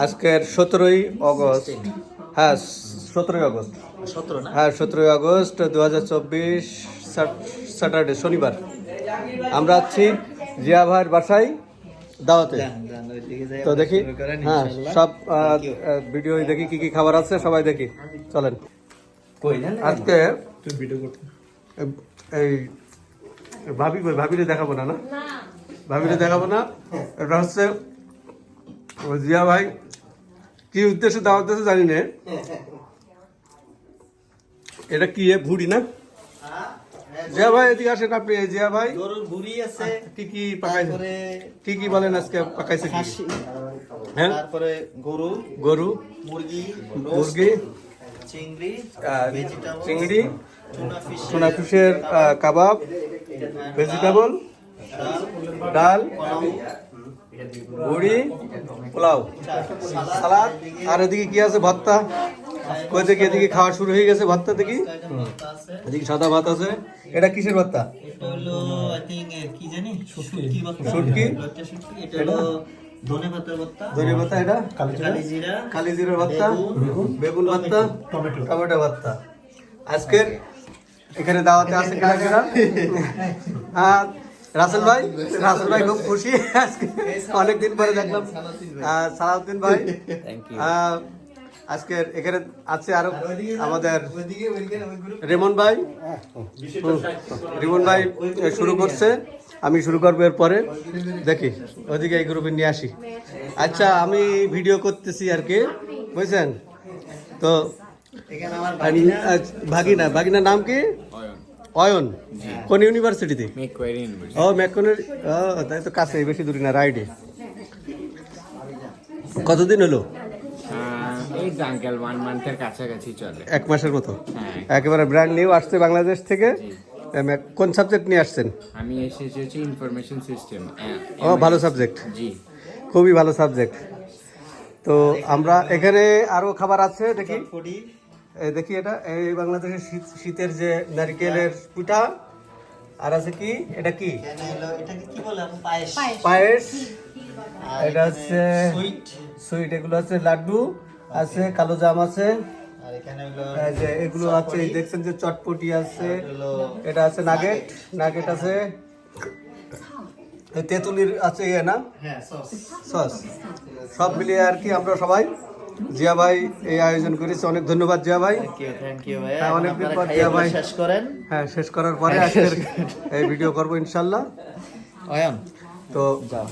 আজকের 17ই আগস্ট, হ্যাঁ 17ই আগস্ট, 17 না? হ্যাঁ 17ই আগস্ট 2024 স্যাটারডে শনিবার। আমরা আছি জিয়া ভাইয়ের বাসায় দাওয়াতে। তো দেখি হ্যাঁ সব ভিডিও দেখি কি কি খাবার আছে সবাই দেখি, চলেন। আজকে এই ভাবিরে দেখাবো না, ভাবিরে দেখাবো না। এটা হচ্ছে জিয়া ভাই কি উদ্দেশ্যে দাওয়াত দিয়েছে জানি না। এটা কি ভুড়ি না? জিয়া ভাই এদিকে আসেন আপনি। জিয়া ভাই গরুর ভুড়ি আছে, কি কি পাকাইছে, কি কি বলেন আজকে পাকাইছে? কি হ্যাঁ, তারপরে গরু, মুরগি, চিংড়ি, চিংড়ি, টুনা ফিশের কাবাব, ভেজিটেবল, ডাল, ভুড়ি, পোলাও, সালাদ, আর এদিকে কি আছে? ভর্তা। কই দেখি এদিকে খাওয়া শুরু হয়ে গেছে। ভর্তা দেখি, এদিকে সাদা ভাত আছে। এটা কিসের ভর্তা? এটা হলো আই থিং কি জানি, শুটকি ভর্তা। শুটকি, এটা হলো ধনে পাতার ভর্তা। ধনে পাতা, এটা কালি জিরার ভর্তা, বেগুন ভর্তা, টমেটো ভর্তা। আজকের এখানে দাওয়াতে আছে কারা কারা? রাসেল ভাই খুব খুশি আজকে, অনেকদিন পরে দেখলাম। সালাউদ্দিন ভাই, আজকের এখানে আছে আরো আমাদের রিমন ভাই শুরু করছে। আমি শুরু করবো এরপরে, দেখি ওদিকে এই গ্রুপে নিয়ে আসি। আচ্ছা, আমি ভিডিও করতেছি আর কি, বুঝছেন তো। ভাগিনার নাম কি? অয়ন। কোন ইউনিভার্সিটিতে? ও ম্যাকনের। তাই তো কাছে, বেশি দূরে না, রাইডে। কতদিন হলো? এই আঙ্কেল 1 মান্থের কাছাকাছি চলে। 1 মাসের মতো। একেবারে ব্র্যান্ড নিউ আসছে বাংলাদেশ থেকে। কোন সাবজেক্ট নিয়ে আসছেন? আমি এসেছি ইনফরমেশন সিস্টেম। ও ভালো সাবজেক্ট, জি খুবই ভালো সাবজেক্ট। তো আমরা এখানে আরো খাবার আছে দেখি। দেখি এটা এই বাংলাদেশের শীতের যে নারকেলের পিঠা। আর আছে কি, এটা কি? এটাকে কি বলে? পায়েস। পায়েস। এটা হচ্ছে সুইট। এগুলো আছে লাড্ডু আছে, কালো জাম আছে, আর এখানে হলো যে এগুলো আছে দেখছেন যে চটপটি আছে। এটা আছে নাগেট আছে, তেঁতুলির আছে না, সস। সব মিলিয়ে আর কি আমরা সবাই, জিয়া ভাই এই আয়োজন করেছে। অনেক ধন্যবাদ জিয়া ভাই। থ্যাংক ইউ ভাই। হ্যাঁ, অনেকদিন পর জিয়া ভাই শেষ করেন। হ্যাঁ, শেষ করার পরে আজকের এই ভিডিও করবো ইনশাল্লাহ। অয়ন তো যাও।